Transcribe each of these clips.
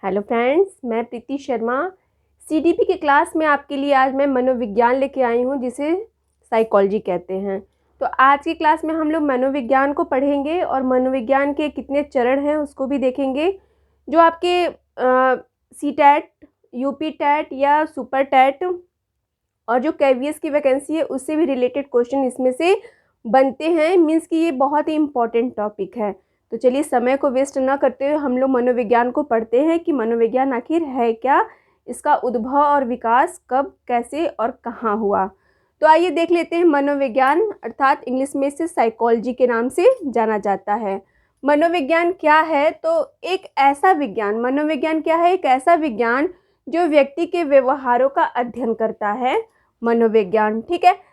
Hello friends, मैं प्रीति Sharma CDP के class में आपके लिए आज मैं मनोविज्ञान लेके आई हूँ, जिसे साइकोलॉजी कहते हैं। तो आज की क्लास में हम लोग मनोविज्ञान को पढ़ेंगे और मनोविज्ञान के कितने चरण हैं उसको भी देखेंगे। जो आपके सी टैट, यूपी टैट या सुपर टैट और जो केवीएस की वैकेंसी है उससे भी रिलेटेड क्वेश्चन इसमें से बनते हैं। मीन्स कि ये बहुत ही इम्पॉर्टेंट टॉपिक है। तो चलिए समय को वेस्ट ना करते हुए हम लोग मनोविज्ञान को पढ़ते हैं कि मनोविज्ञान आखिर है क्या, इसका उद्भव और विकास कब, कैसे और कहाँ हुआ। तो आइए देख लेते हैं। मनोविज्ञान अर्थात इंग्लिश में इसे साइकोलॉजी के नाम से जाना जाता है। मनोविज्ञान क्या है? तो एक ऐसा विज्ञान, मनोविज्ञान क्या है? एक ऐसा विज्ञान जो व्यक्ति के व्यवहारों का अध्ययन करता है, मनोविज्ञान। ठीक है।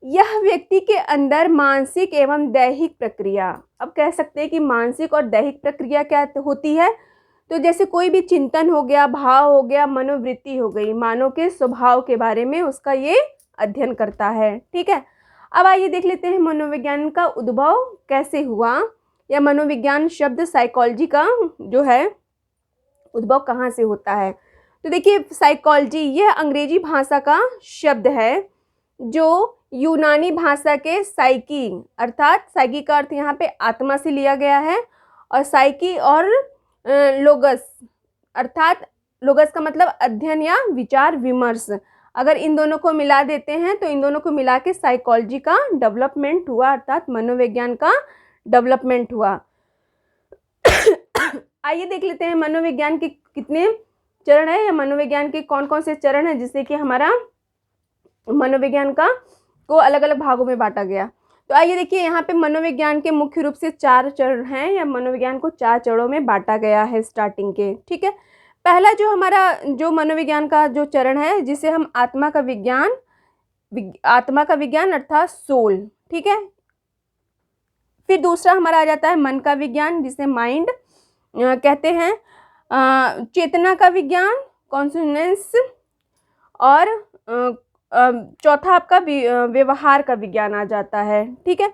यह व्यक्ति के अंदर मानसिक एवं दैहिक प्रक्रिया, अब कह सकते हैं कि मानसिक और दैहिक प्रक्रिया क्या होती है। तो जैसे कोई भी चिंतन हो गया, भाव हो गया, मनोवृत्ति हो गई, मानव के स्वभाव के बारे में उसका ये अध्ययन करता है। ठीक है। अब आइए देख लेते हैं मनोविज्ञान का उद्भव कैसे हुआ, या मनोविज्ञान शब्द साइकोलॉजी का जो है उद्भव कहाँ से होता है। तो देखिए, साइकोलॉजी यह अंग्रेजी भाषा का शब्द है जो यूनानी भाषा के साइकी, अर्थात साइकी का अर्थ यहाँ पे आत्मा से लिया गया है, और साइकी और लोगस, अर्थात लोगस का मतलब अध्ययन या विचार विमर्श। अगर इन दोनों को मिला देते हैं तो इन दोनों को मिला के साइकोलॉजी का डेवलपमेंट हुआ, अर्थात मनोविज्ञान का डेवलपमेंट हुआ। आइए देख लेते हैं मनोविज्ञान के कितने चरण है, या मनोविज्ञान के कौन कौन से चरण हैं, जिससे कि हमारा मनोविज्ञान को अलग अलग भागों में बांटा गया। तो आइए देखिए, यहाँ पे मनोविज्ञान के मुख्य रूप से 4 चरण हैं, या मनोविज्ञान को 4 चरणों में बांटा गया है स्टार्टिंग के। ठीक है। पहला जो हमारा जो मनोविज्ञान का जो चरण है, जिसे हम आत्मा का विज्ञान अर्थात सोल। ठीक है। फिर दूसरा हमारा आ जाता है मन का विज्ञान, जिसे माइंड कहते हैं। चेतना का विज्ञान, कॉन्शियसनेस। और चौथा आपका व्यवहार का विज्ञान आ जाता है। ठीक है।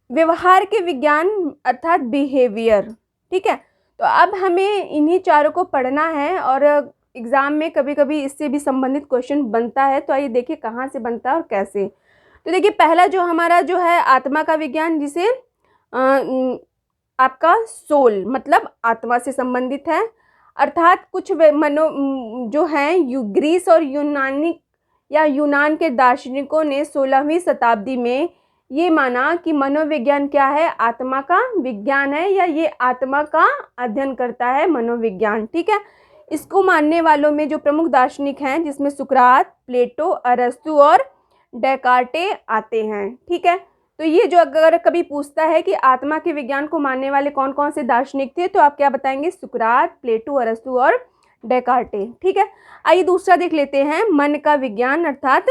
व्यवहार के विज्ञान अर्थात बिहेवियर। ठीक है। तो अब हमें इन्हीं चारों को पढ़ना है, और एग्ज़ाम में कभी कभी इससे भी संबंधित क्वेश्चन बनता है। तो आइए देखिए कहाँ से बनता है और कैसे। तो देखिए, पहला जो हमारा जो है आत्मा का विज्ञान, जिसे आपका सोल मतलब आत्मा से संबंधित है। अर्थात कुछ जो हैं ग्रीस और यूनान के दार्शनिकों ने 16वीं शताब्दी में ये माना कि मनोविज्ञान क्या है, आत्मा का विज्ञान है, या ये आत्मा का अध्ययन करता है मनोविज्ञान। ठीक है। इसको मानने वालों में जो प्रमुख दार्शनिक हैं, जिसमें सुकरात, प्लेटो, अरस्तु और डेकार्टे आते हैं। ठीक है। तो ये जो अगर कभी पूछता है कि आत्मा के विज्ञान को मानने वाले कौन कौन से दार्शनिक थे, तो आप क्या बताएंगे? सुकरात, प्लेटो, अरस्तु और डेकार्टे। ठीक है। आइए दूसरा देख लेते हैं, मन का विज्ञान अर्थात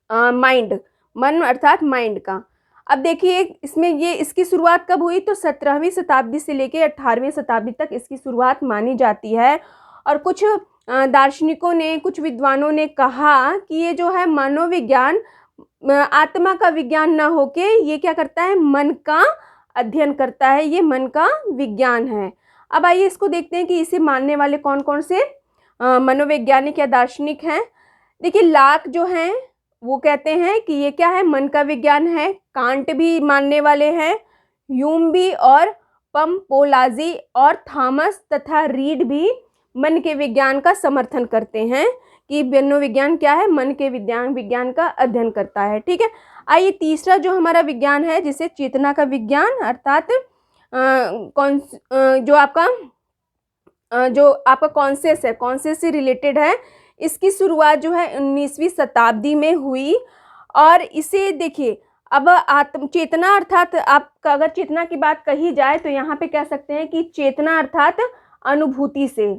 माइंड, मन अर्थात माइंड का। अब देखिए, इसमें इसकी शुरुआत कब हुई? तो 17वीं शताब्दी से लेकर 18वीं शताब्दी तक इसकी शुरुआत मानी जाती है। और कुछ दार्शनिकों ने, कुछ विद्वानों ने कहा कि ये जो है मनोविज्ञान आत्मा का विज्ञान ना होके ये क्या करता है? मन का अध्ययन करता है, ये मन का विज्ञान है। अब आइए इसको देखते हैं कि इसे मानने वाले कौन कौन से मनोवैज्ञानिक या दार्शनिक हैं। देखिए, लाक जो हैं वो कहते हैं कि ये क्या है? मन का विज्ञान है। कांट भी मानने वाले हैं, ह्यूम भी, और पंपोलाजी और थॉमस तथा रीड भी मन के विज्ञान का समर्थन करते हैं कि मनोविज्ञान क्या है? मन के विज्ञान का अध्ययन करता है। ठीक है। आइए तीसरा जो हमारा विज्ञान है, जिसे चेतना का विज्ञान अर्थात जो आपका कॉन्शियस है, कॉन्शियस से रिलेटेड है। इसकी शुरुआत जो है 19वीं शताब्दी में हुई। और इसे देखिए, अब चेतना अर्थात आपका अगर चेतना की बात कही जाए तो यहाँ पे कह सकते हैं कि चेतना अर्थात अनुभूति से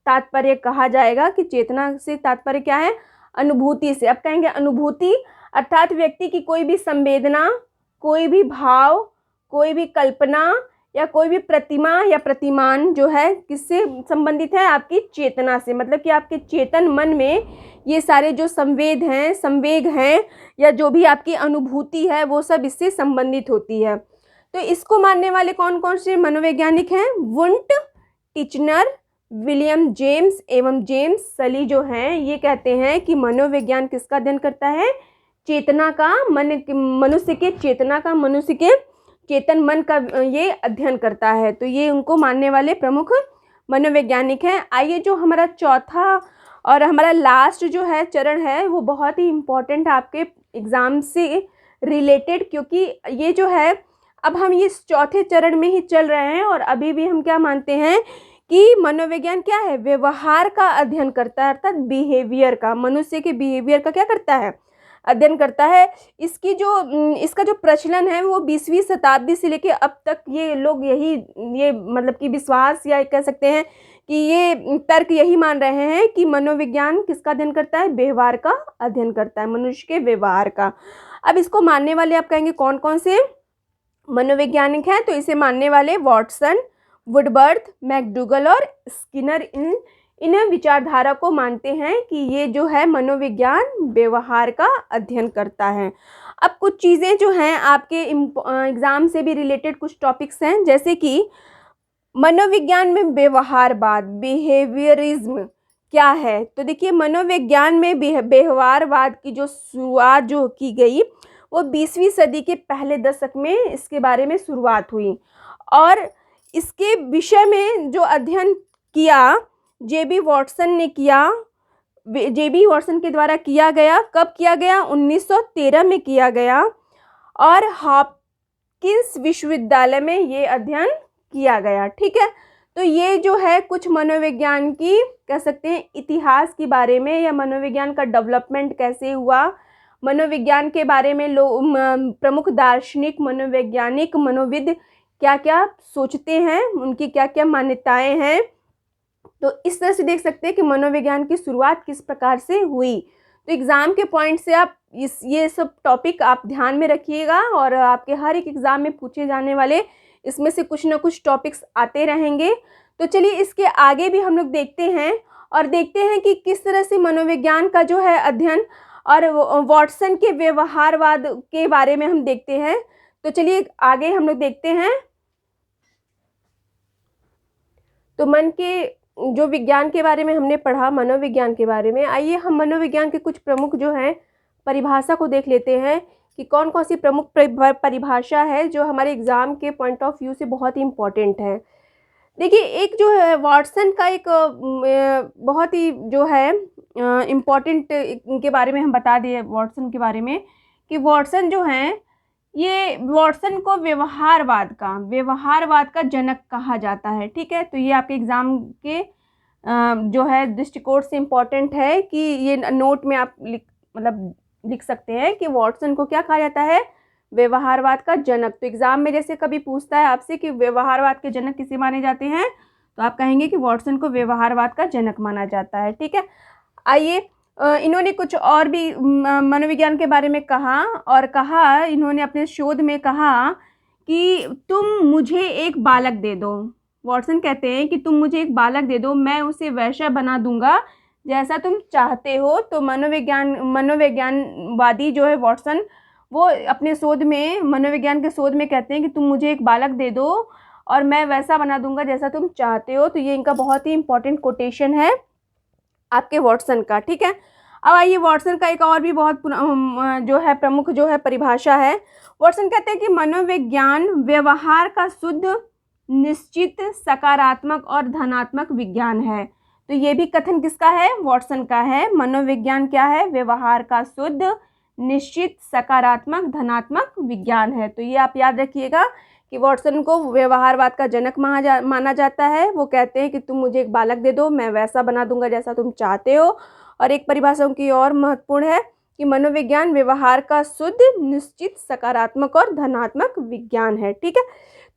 तात्पर्य कहा जाएगा, कि चेतना से तात्पर्य क्या है? अनुभूति से। अब कहेंगे अनुभूति अर्थात व्यक्ति की कोई भी संवेदना, कोई भी भाव, कोई भी कल्पना या कोई भी प्रतिमा या प्रतिमान जो है किससे संबंधित है? आपकी चेतना से। मतलब कि आपके चेतन मन में ये सारे जो संवेग हैं या जो भी आपकी अनुभूति है वो सब इससे संबंधित होती है। तो इसको मानने वाले कौन कौन से मनोवैज्ञानिक हैं? वुंट, टिचनर, विलियम जेम्स एवं जेम्स सली जो हैं ये कहते हैं कि मनोविज्ञान किसका अध्ययन करता है? चेतना का, मनुष्य के चेतना का, मनुष्य के चेतन मन का ये अध्ययन करता है। तो ये उनको मानने वाले प्रमुख मनोवैज्ञानिक हैं। आइए जो हमारा चौथा और हमारा लास्ट जो है चरण है वो बहुत ही इम्पोर्टेंट आपके एग्ज़ाम से रिलेटेड, क्योंकि ये जो है अब हम इस चौथे चरण में ही चल रहे हैं और अभी भी हम क्या मानते हैं कि मनोविज्ञान क्या है? व्यवहार का अध्ययन करता है, अर्थात बिहेवियर का, मनुष्य के बिहेवियर का क्या करता है? अध्ययन करता है। इसका जो प्रचलन है वो 20वीं शताब्दी से लेके अब तक ये लोग ये मतलब कि विश्वास या कह सकते हैं कि ये तर्क यही मान रहे हैं कि मनोविज्ञान किसका अध्ययन करता है? व्यवहार का अध्ययन करता है, मनुष्य के व्यवहार का। अब इसको मानने वाले आप कहेंगे कौन कौन से मनोवैज्ञानिक हैं? तो इसे मानने वाले वॉटसन, वुडवर्थ, मैकडूगल और स्किनर इन विचारधारा को मानते हैं कि ये जो है मनोविज्ञान व्यवहार का अध्ययन करता है। अब कुछ चीज़ें जो हैं आपके एग्ज़ाम से भी रिलेटेड कुछ टॉपिक्स हैं, जैसे कि मनोविज्ञान में व्यवहारवाद, बिहेवियरिज्म क्या है? तो देखिए मनोविज्ञान में व्यवहारवाद की जो शुरुआत जो की गई वो 20वीं सदी के पहले दशक में इसके बारे में शुरुआत हुई और इसके विषय में जो अध्ययन किया जेबी वॉटसन ने किया, जेबी वॉटसन के द्वारा किया गया। कब किया गया? 1913 में किया गया और हॉपकिंस विश्वविद्यालय में ये अध्ययन किया गया। ठीक है, तो ये जो है कुछ मनोविज्ञान की कह सकते हैं इतिहास के बारे में या मनोविज्ञान का डेवलपमेंट कैसे हुआ, मनोविज्ञान के बारे में प्रमुख दार्शनिक, मनोवैज्ञानिक, मनोविद क्या क्या सोचते हैं, उनकी क्या क्या मान्यताएं हैं। तो इस तरह से देख सकते हैं कि मनोविज्ञान की शुरुआत किस प्रकार से हुई। तो एग्ज़ाम के पॉइंट से आप ये सब टॉपिक आप ध्यान में रखिएगा और आपके हर एक एग्ज़ाम में पूछे जाने वाले इसमें से कुछ ना कुछ टॉपिक्स आते रहेंगे। तो चलिए इसके आगे भी हम लोग देखते हैं और देखते हैं कि किस तरह से मनोविज्ञान का जो है अध्ययन और वॉटसन के व्यवहारवाद के बारे में हम देखते हैं। तो चलिए आगे हम लोग देखते हैं। तो मन के जो विज्ञान के बारे में हमने पढ़ा, मनोविज्ञान के बारे में, आइए हम मनोविज्ञान के कुछ प्रमुख जो हैं परिभाषा को देख लेते हैं कि कौन कौन सी प्रमुख परिभाषा है जो हमारे एग्ज़ाम के पॉइंट ऑफ व्यू से बहुत ही इम्पोर्टेंट है। देखिए एक जो है वॉटसन का एक बहुत ही जो है इम्पोर्टेंट इनके बारे में हम बता दें वॉटसन के बारे में कि वॉटसन जो हैं ये वॉटसन को व्यवहारवाद का जनक कहा जाता है। ठीक है, तो ये आपके एग्ज़ाम के जो है दृष्टिकोण से इम्पोर्टेंट है कि ये नोट में आप लिख सकते हैं कि वॉटसन को क्या कहा जाता है? व्यवहारवाद का जनक। तो एग्ज़ाम में जैसे कभी पूछता है आपसे कि व्यवहारवाद के जनक किसे माने जाते हैं, तो आप कहेंगे कि वॉटसन को व्यवहारवाद का जनक माना जाता है। ठीक है, आइए इन्होंने कुछ और भी मनोविज्ञान के बारे में कहा इन्होंने अपने शोध में कहा कि तुम मुझे एक बालक दे दो। वॉटसन कहते हैं कि तुम मुझे एक बालक दे दो, मैं उसे वैसा बना दूंगा जैसा तुम चाहते हो। तो मनोविज्ञानवादी जो है वॉटसन वो अपने शोध में, मनोविज्ञान के शोध में कहते हैं कि तुम मुझे एक बालक दे दो और मैं वैसा बना दूंगा जैसा तुम चाहते हो। तो ये इनका बहुत ही इंपॉर्टेंट कोटेशन है आपके वॉटसन का। ठीक है, अब आइए वॉटसन का एक और भी बहुत जो है प्रमुख जो है परिभाषा है। वॉटसन कहते हैं कि मनोविज्ञान व्यवहार का शुद्ध, निश्चित, सकारात्मक और धनात्मक विज्ञान है। तो ये भी कथन किसका है? वॉटसन का है। मनोविज्ञान क्या है? व्यवहार का शुद्ध, निश्चित, सकारात्मक, धनात्मक विज्ञान है। तो ये आप याद रखिएगा कि वॉटसन को व्यवहारवाद का जनक माना जाता है। वो कहते हैं कि तुम मुझे एक बालक दे दो, मैं वैसा बना दूंगा जैसा तुम चाहते हो। और एक परिभाषा उनकी और महत्वपूर्ण है कि मनोविज्ञान व्यवहार का शुद्ध, निश्चित, सकारात्मक और धनात्मक विज्ञान है। ठीक है,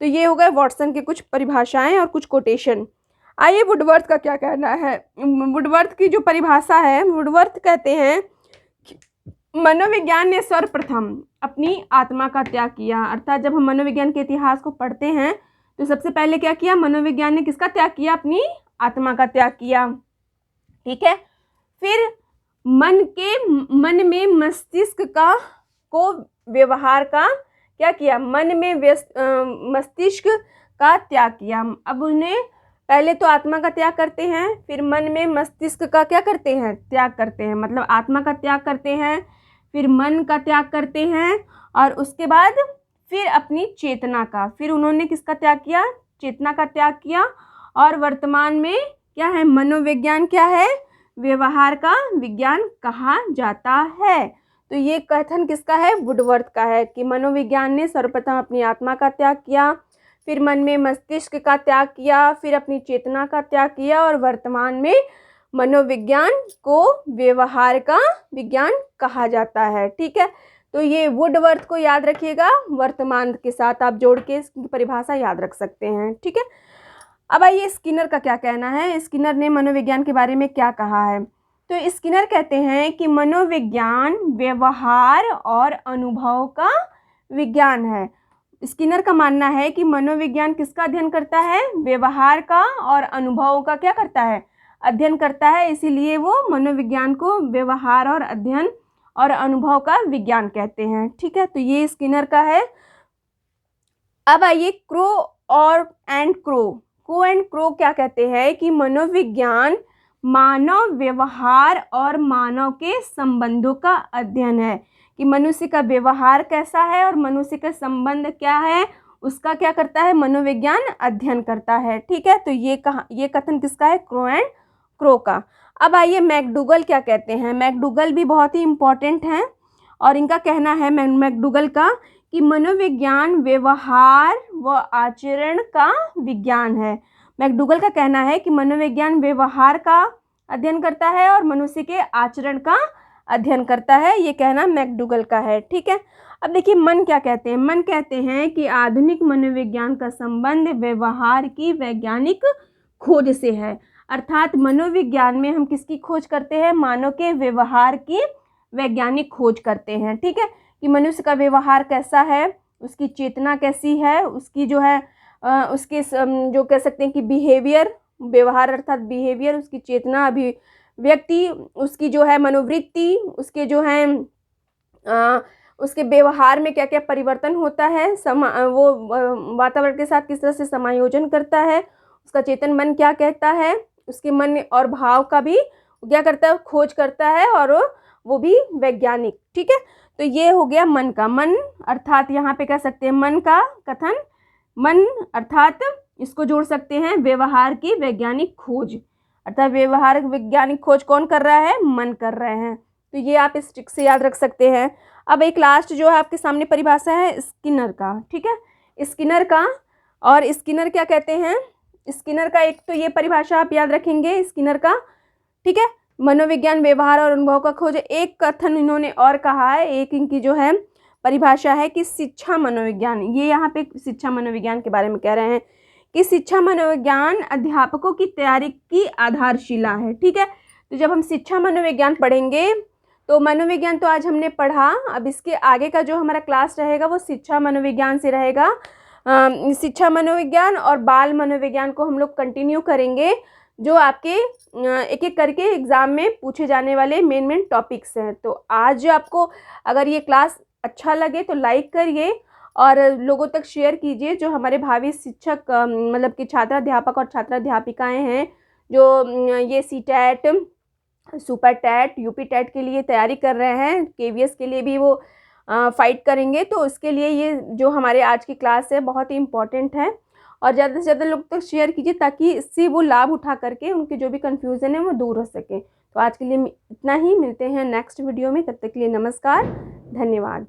तो ये हो गए वॉटसन के कुछ परिभाषाएं और कुछ कोटेशन। आइए वुडवर्थ का क्या कहना है। वुडवर्थ की जो परिभाषा है, वुडवर्थ कहते हैं मनोविज्ञान ने सर्वप्रथम अपनी आत्मा का त्याग किया। अर्थात जब हम मनोविज्ञान के इतिहास को पढ़ते हैं तो सबसे पहले क्या किया? मनोविज्ञान ने किसका त्याग किया? अपनी आत्मा का त्याग किया। ठीक है, फिर मन में मस्तिष्क को व्यवहार का क्या किया? मन में मस्तिष्क का त्याग किया। अब उन्हें पहले तो आत्मा का त्याग करते हैं, फिर मन में मस्तिष्क का क्या करते हैं, त्याग करते हैं। मतलब आत्मा का त्याग करते हैं, फिर मन का त्याग करते हैं, और उसके बाद फिर अपनी चेतना का, फिर उन्होंने किसका त्याग किया, चेतना का त्याग किया। और वर्तमान में क्या है, मनोविज्ञान क्या है, व्यवहार का विज्ञान कहा जाता है। तो ये कथन किसका है, वुडवर्थ का है कि मनोविज्ञान ने सर्वप्रथम अपनी आत्मा का त्याग किया, फिर मन में मस्तिष्क का त्याग किया, फिर अपनी चेतना का त्याग किया, और वर्तमान में मनोविज्ञान को व्यवहार का विज्ञान कहा जाता है। ठीक है, तो ये वुडवर्थ को याद रखिएगा, वर्तमान के साथ आप जोड़ के इसकी परिभाषा याद रख सकते हैं। ठीक है, अब आइए स्किनर का क्या कहना है, स्किनर ने मनोविज्ञान के बारे में क्या कहा है। तो स्किनर कहते हैं कि मनोविज्ञान व्यवहार और अनुभव का विज्ञान है। स्किनर का मानना है कि मनोविज्ञान किसका अध्ययन करता है, व्यवहार का और अनुभव का क्या करता है, अध्ययन करता है। इसीलिए वो मनोविज्ञान को व्यवहार और अध्ययन और अनुभव का विज्ञान कहते हैं। ठीक है, तो ये स्किनर का है। अब आइए क्रो एंड क्रो क्या कहते हैं कि मनोविज्ञान मानव व्यवहार और मानव के संबंधों का अध्ययन है, कि मनुष्य का व्यवहार कैसा है और मनुष्य का संबंध क्या है, उसका क्या करता है, मनोविज्ञान अध्ययन करता है। ठीक है, तो ये कथन किसका है, क्रो का। अब आइए मैकडूगल क्या कहते हैं। मैकडूगल भी बहुत ही इम्पोर्टेंट हैं, और इनका कहना है मैकडूगल का कि मनोविज्ञान व्यवहार व आचरण का विज्ञान है। मैकडूगल का कहना है कि मनोविज्ञान व्यवहार का अध्ययन करता है और मनुष्य के आचरण का अध्ययन करता है, ये कहना मैकडूगल का है। ठीक है, अब देखिए मन क्या कहते हैं। मन कहते हैं कि आधुनिक मनोविज्ञान का संबंध व्यवहार की वैज्ञानिक खोज से है। अर्थात मनोविज्ञान में हम किसकी खोज करते हैं, मानव के व्यवहार की वैज्ञानिक खोज करते हैं। ठीक है, कि मनुष्य का व्यवहार कैसा है, उसकी चेतना कैसी है, उसकी जो है उसके जो कह सकते हैं कि बिहेवियर, व्यवहार अर्थात बिहेवियर, उसकी चेतना, अभिव्यक्ति, उसकी जो है मनोवृत्ति, उसके जो है उसके व्यवहार में क्या क्या परिवर्तन होता है, वो वातावरण के साथ किस तरह से समायोजन करता है, उसका चेतन मन क्या कहता है, उसके मन और भाव का भी क्या करता है, खोज करता है, और वो भी वैज्ञानिक। ठीक है, तो ये हो गया मन का। मन अर्थात यहाँ पे कह सकते हैं मन का कथन, मन अर्थात इसको जोड़ सकते हैं व्यवहार की वैज्ञानिक खोज, अर्थात व्यवहार वैज्ञानिक खोज कौन कर रहा है, मन कर रहे हैं। तो ये आप इस ट्रिक से याद रख सकते हैं। अब एक लास्ट जो है आपके सामने परिभाषा है स्किनर का। ठीक है, स्किनर का, और स्किनर क्या कहते हैं, स्किनर का एक तो ये परिभाषा आप याद रखेंगे स्किनर का। ठीक है, मनोविज्ञान व्यवहार और अनुभव का खोज। एक कथन इन्होंने और कहा है, एक इनकी जो है परिभाषा है कि शिक्षा मनोविज्ञान, ये यहाँ पे शिक्षा मनोविज्ञान के बारे में कह रहे हैं कि शिक्षा मनोविज्ञान अध्यापकों की तैयारी की आधारशिला है। ठीक है, तो जब हम शिक्षा मनोविज्ञान पढ़ेंगे, तो मनोविज्ञान तो आज हमने पढ़ा, अब इसके आगे का जो हमारा क्लास रहेगा वो शिक्षा मनोविज्ञान से रहेगा। शिक्षा मनोविज्ञान और बाल मनोविज्ञान को हम लोग कंटिन्यू करेंगे, जो आपके एक एक करके एग्ज़ाम में पूछे जाने वाले मेन टॉपिक्स हैं। तो आज आपको अगर ये क्लास अच्छा लगे तो लाइक करिए और लोगों तक शेयर कीजिए, जो हमारे भावी शिक्षक मतलब कि छात्राध्यापक और छात्राध्यापिकाएं हैं, जो ये CTET, super TET, UP TET के लिए तैयारी कर रहे हैं, केवीएस के लिए भी वो फाइट करेंगे। तो उसके लिए ये जो हमारे आज की क्लास है बहुत ही इम्पॉर्टेंट है, और ज़्यादा से ज़्यादा लोग तक शेयर कीजिए ताकि इससे वो लाभ उठा करके उनके जो भी कन्फ्यूज़न है वो दूर हो सके। तो आज के लिए इतना ही, मिलते हैं नेक्स्ट वीडियो में, तब तक के लिए नमस्कार, धन्यवाद।